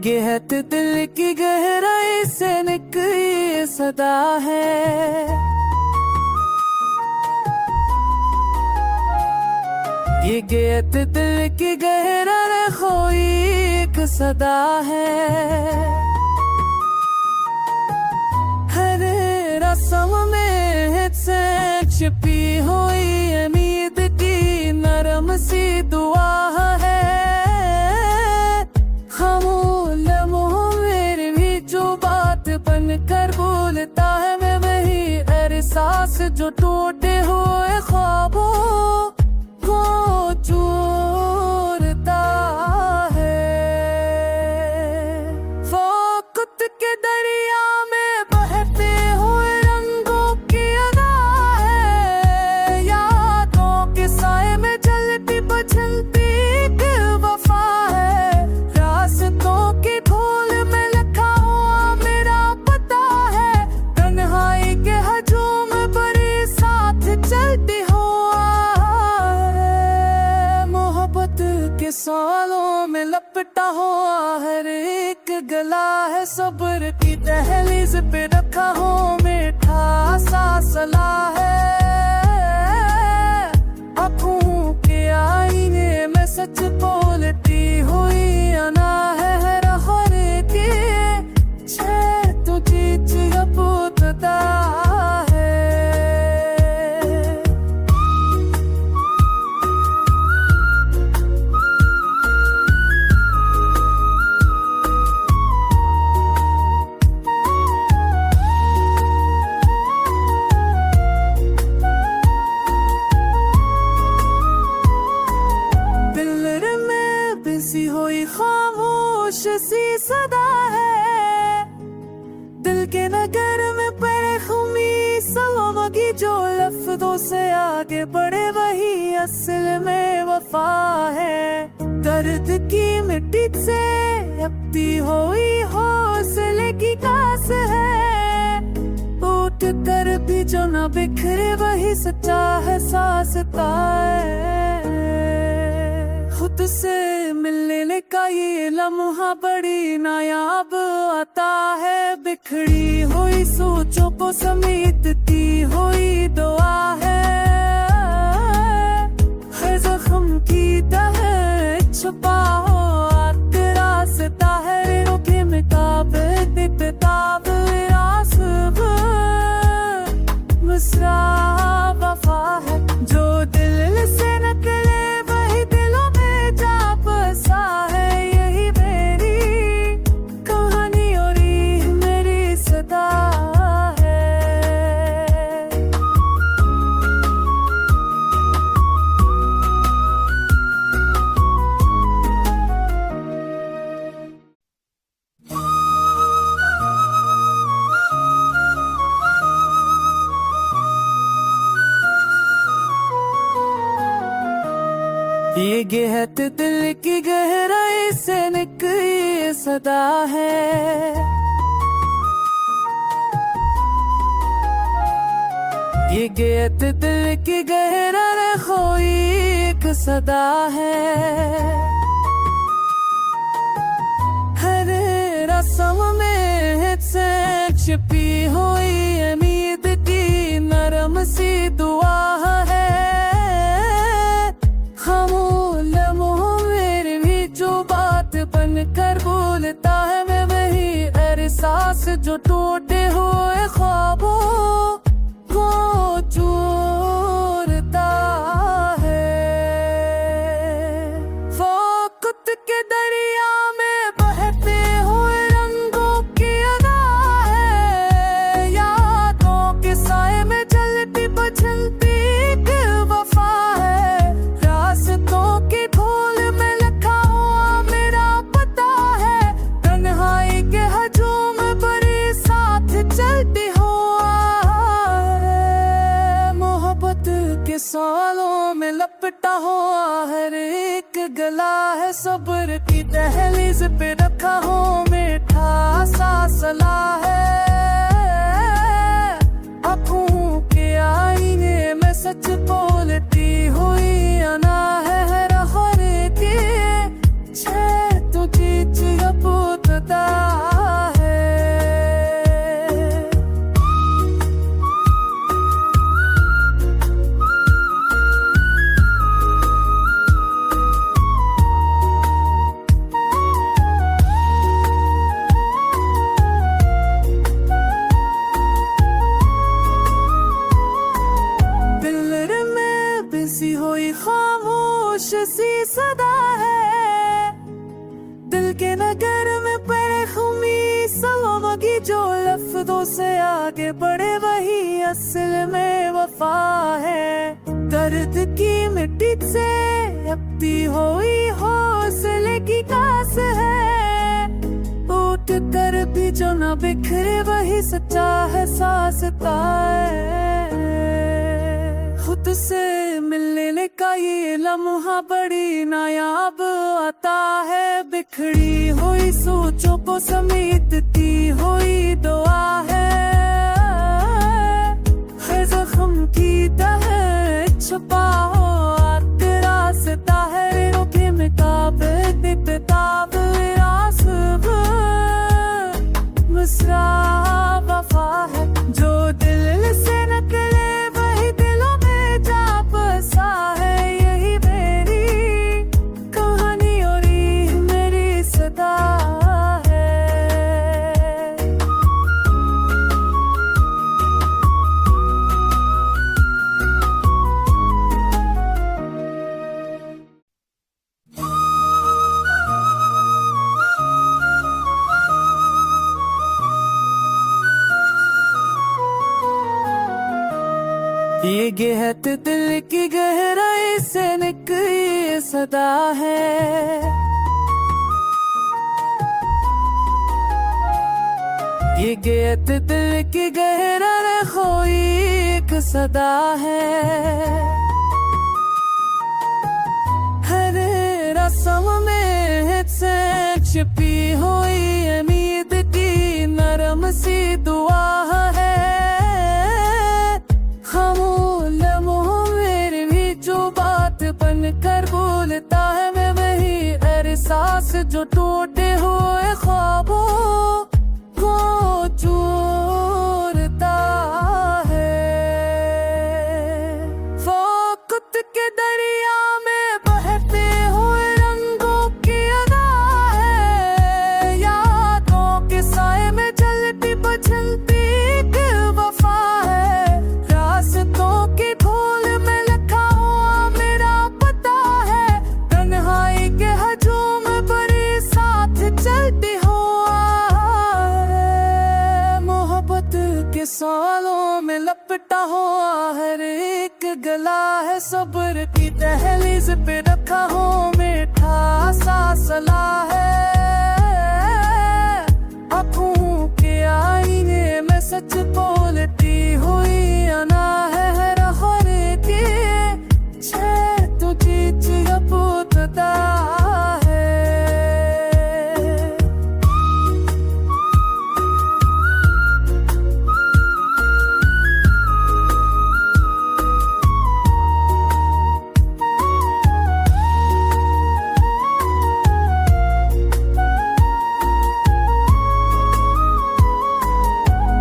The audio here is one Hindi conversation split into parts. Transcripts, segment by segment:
ये है दिल की गहराई से निकली सदा है। ये गैत दिल की गहरा खोई एक सदा है। हर रस्म में से छिपी हुई उम्मीद की नरम सी दुआ है। बन कर बोलता है मैं वही एहसास जो टूटे हुए ख्वाबों को जोड़ता है। वक्त के दरिया में बहते हुए रंगों की अदा है। यादों के साए में जलती बचलती एक वफा है। रास्तों की धूल में लिखा हुआ मेरा पता है। तन्हाई के हजूम बड़े साथ चलती हुआ है। मोहब्बत के सालों में लपटा हुआ हर एक गला है। सब्र की दहलीज पे रखा हो मीठा सा सला है। आँखों के आईने में सच बोलती हुई अना है। हर के छे तुझे चिपकता है। दिल में बिसी हुई खामोश सी सदा है। दिल के नगर में पड़े खुमी सलोगी जो लफ्जों से आगे बढ़े वही असल में वफा है। दर्द की मिट्टी से अपती हुई हौसले की कास है। टूट कर भी जो न बिखरे वही सच्चा है सासता है। खुद से मिलने का ये लम्हा बड़ी नायाब आता है। बिखड़ी हुई सोचों को समेटती हुई दुआ है। हर जख्म की तह छुपा हुआ रास्ता है। रोके में काबे बेताब रास्ब मुस्रा वफा है। जो दिल से निकले वही दिलों में जा बसा है। यही मेरी कहानी और ये मेरी सदा है। ये गहत दिल की गहराई से निकली सदा है। ये गहत दिल की गहरा खोई एक सदा है। हर रस्म में से छिपी हुई उम्मीद की नरम सी दुआ है। बन कर बोलता है मैं वही एहसास जो टूटे हुए ख्वाबों को जोड़ता है। वक्त के दरिया में बहते हुए रंगों की अदा है। यादों के साए में जलती बचलती एक वफा है। रास्तों की धूल में लिखा हुआ मेरा पता है। तन्हाई के हजूम बड़े साथ चलती हुआ है। मोहब्बत के सालों में लपटा हुआ हर एक गला है। सब्र की दहलीज पे रखा हो मीठा सा सला है। आँखों के आईने में सच बोलती हुई अना है। हर के छे तुझे चिपकता आगे बढ़े वही असल में वफा है। दर्द की मिट्टी से अपनी हुई हौसले की कास है। टूट कर भी जो न बिखरे वही सच्चा है सासता है। खुद से मिलने का ये लम्हा बड़ी नायाब आता है। बिखड़ी हुई सोचों को समेटती हुई दुआ है। हर जख्म की तह छुपा हो आते रास्ता है। रोके मिताब किताब रासब मुस्रा वफा है। जो दिल से निकले वही दिलों में जा बसा है। यही मेरी कहानी और ये मेरी सदा है। ये गहत दिल की गहराई से निकली सदा है। ये गहत दिल की गहराई खोई एक सदा है। हर रस्म में से छिपी हुई उम्मीद की नरम सी दुआ है। बनकर बोलता है मैं वही एहसास जो टूटे हुए ख्वाबों को जोड़ता है। वक्त के दरिया में बहते हुए रंगों की अदा है। यादों के साए में चलती बचलती एक वफा है। रास्तों की धूल में लिखा हुआ मेरा पता है। तन्हाई के हजूम बड़े साथ चलती हुआ है। मोहब्बत के सालों में लपटा हुआ हर एक गला है। सब्र की दहलीज पे रखा हो मीठा सा सला है। आँखों के आईने में सच बोलती हुई अना है। हर के छे तुझे चिपकता है।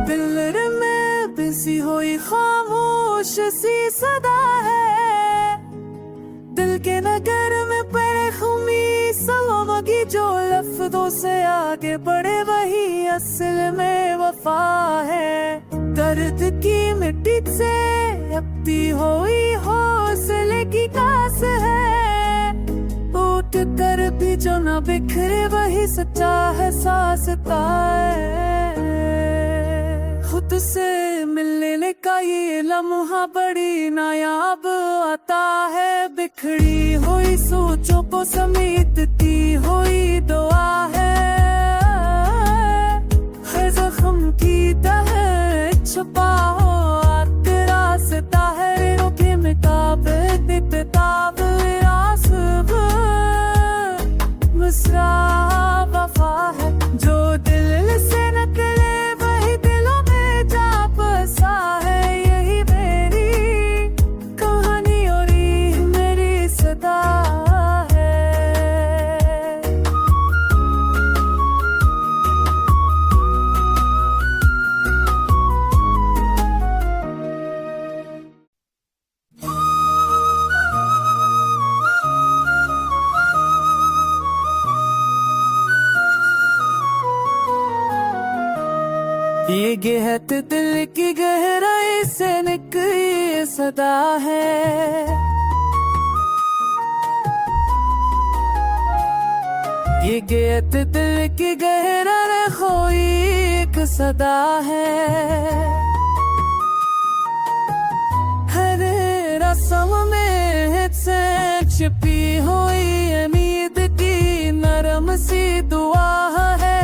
दिल में बिसी हुई खामोश सी सदा है। दिल के नगर में पैखुमी सलामगी जो लफ्जों से आगे बढ़े वही असल में वफा है। दर्द की मिट्टी से अपनी हुई हौसले की कास है। टूट कर भी जो न बिखरे वही सच्चा है सासता है। खुद से मिलने का ये लम्हा बड़ी नायाब आता है। बिखड़ी हुई सोचों को समेटती हुई दुआ है। हर जख्म की तह छुपा हो आते रास्ता है। रोके मिताब किताब रासब मुस्रा वफा है। जो दिल से निकले वही दिलों में जा बसा है। यही मेरी कहानी और ये मेरी सदा है। ये गहत दिल की गहराई से निकली सदा है। ये गहत दिल की गहराई खोई एक सदा है। छिपी हुई उम्मीद की नरम सी दुआ है।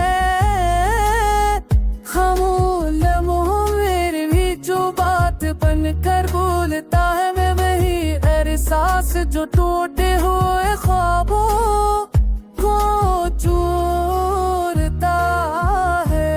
खामोश लम्हों में भी जो बात बनकर बोलता है, मैं वही एहसास जो टूटे हुए ख्वाबों को जोड़ता है।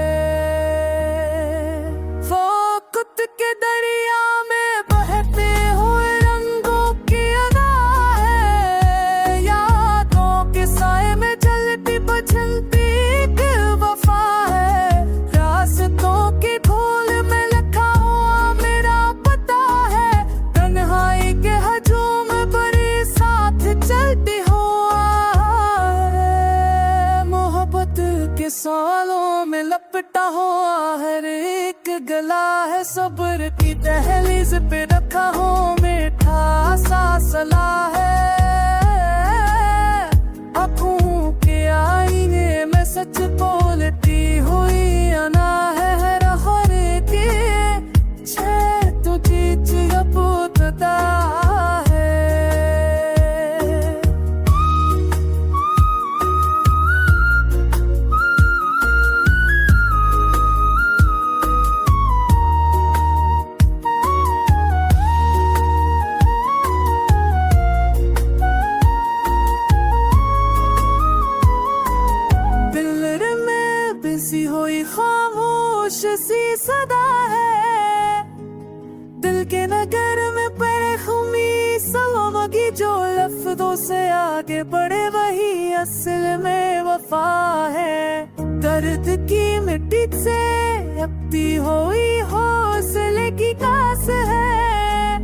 वक्त के दरिया में बहते हुए रंगों की अदा है, यादों के साए में चलती बचलती एक वफा है। रास्तों की धूल में लिखा हुआ मेरा पता है, तन्हाई के हजूम बड़ी साथ चलती हुआ है। मोहब्बत के सालों में लपटा हुआ हर एक गला है, सब्र की दहलीज पे रखा हो मीठा सा सला है। आँखों के आईने में सच बोलती हुई अना है, हर के छे तुझे चिपकता है। सी हुई खामोश सी सदा है, दिल के नगर में पैखुमी सलामगी जो लफ्जों से आगे बढ़े वही असल में वफा है। दर्द की मिट्टी से अपती हुई हौसले की कास है,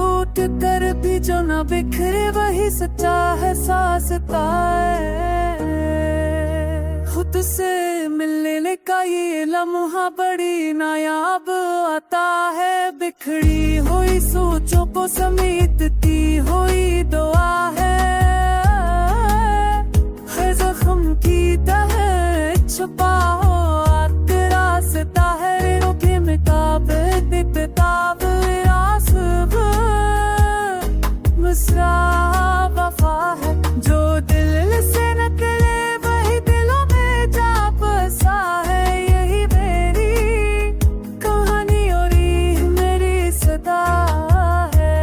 उठ कर भी जो न बिखरे वही सच्चा है सासता है। खुद से मिलने का ये लम्हा बड़ी नायाब आता है, बिखड़ी हुई सोचों को समेटती हुई दुआ है। हर जख्म की तह छुपा हुआ तेरा रास्ता है, रोके में काबे बेताब रास्ता मुस्रा वफा है। जो दिल से निकले वही दिलों में जा बसा है, यही मेरी कहानी और ये मेरी सदा है।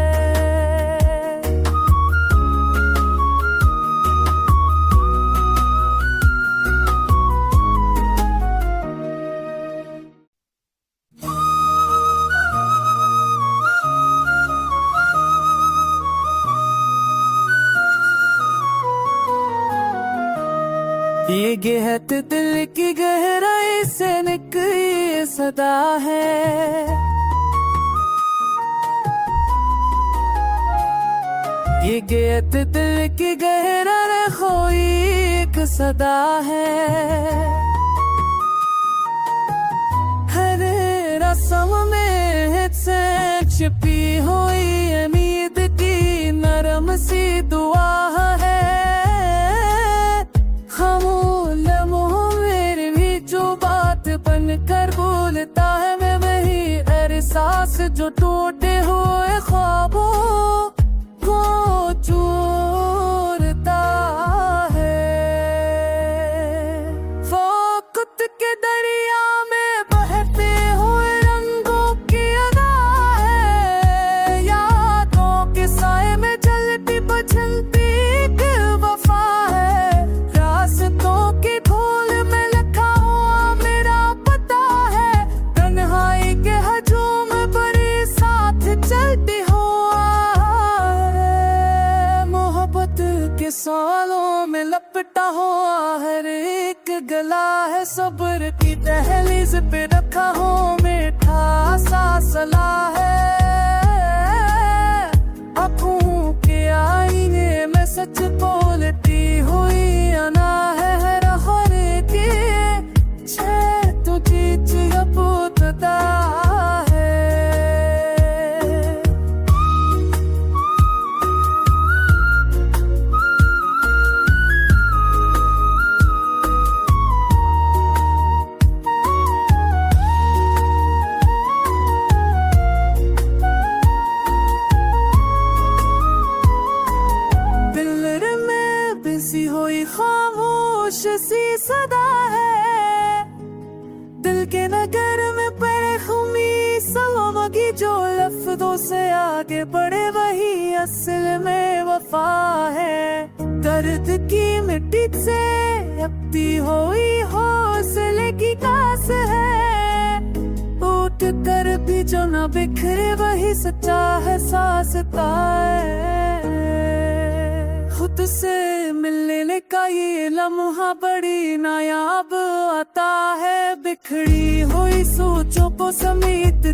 ये गेहत दिल की गहराई से निकली सदा है। ये गेहत दिल की गहराई खोई एक सदा है। हर रस्म में से छिपी हुई उम्मीद की नरम सी दुआ है। बनकर बोलता है, मैं वही एहसास जो टूटे हुए ख्वाबों को जोड़ता है। वक्त के दरिया में बहते हुए रंगों की अदा है, यादों के साए में चलती बचलती एक वफा है। रास्तों की धूल में लिखा हुआ मेरा पता है, तन्हाई के हजूम बड़ी साथ चलती हुआ है। मोहब्बत के सालों में लपटा हुआ हर एक गला है, सब्र की दहलीज पे रखा हो मीठा सा सला है। आँखों के आईने में सच बोलती हुई अना है, हर के छे तुझे चिपकता है। लफ्जों से आगे बढ़े वही असल में वफा है। दर्द की मिट्टी से अपनी हुई हौसले की कास है। टूट कर भी जो ना बिखरे वही सच्चा एहसास है। खुद से मिलने का ये लम्हा बड़ी नायाब आता है। बिखरी हुई सोचों को समेट